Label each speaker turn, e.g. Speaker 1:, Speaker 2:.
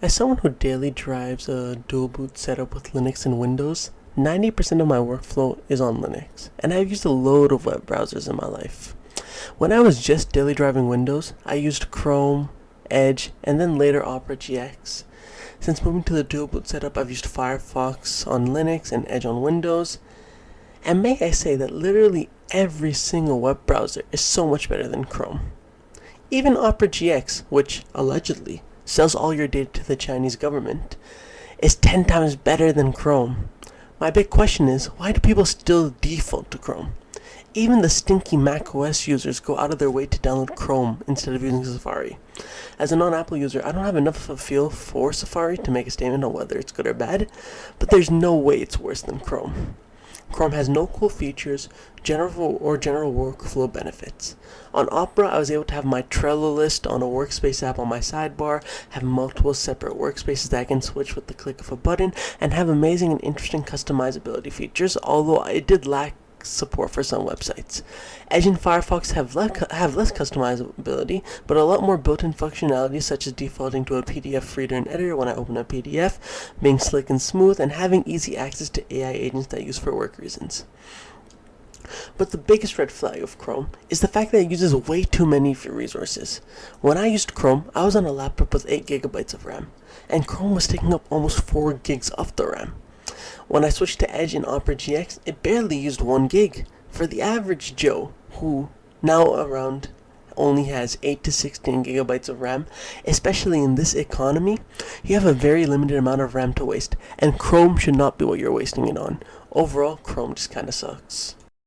Speaker 1: As someone who daily drives a dual boot setup with Linux and Windows, 90% of my workflow is on Linux, and I've used a load of web browsers in my life. When I was just daily driving Windows, I used Chrome, Edge, and then later Opera GX. Since moving to the dual boot setup, I've used Firefox on Linux and Edge on Windows, and may I say that literally every single web browser is so much better than Chrome. Even Opera GX, which allegedly sells all your data to the Chinese government, is 10 times better than Chrome. My big question is, why do people still default to Chrome? Even the stinky macOS users go out of their way to download Chrome instead of using Safari. As a non-Apple user, I don't have enough of a feel for Safari to make a statement on whether it's good or bad, but there's no way it's worse than Chrome. Chrome has no cool features, general workflow benefits. On Opera, I was able to have my Trello list on a workspace app on my sidebar, have multiple separate workspaces that I can switch with the click of a button, and have amazing and interesting customizability features, although it did lack support for some websites. Edge and Firefox have less customizability, but a lot more built-in functionality, such as defaulting to a PDF reader and editor when I open a PDF, being slick and smooth, and having easy access to AI agents that I use for work reasons. But the biggest red flag of Chrome is the fact that it uses way too many of your resources. When I used Chrome, I was on a laptop with 8 gigabytes of RAM, and Chrome was taking up almost 4 gigs of the RAM. When I switched to Edge and Opera GX, it barely used 1 gig. For the average Joe, who now around only has 8 to 16 gigabytes of RAM, especially in this economy, you have a very limited amount of RAM to waste, and Chrome should not be what you're wasting it on. Overall, Chrome just kinda sucks.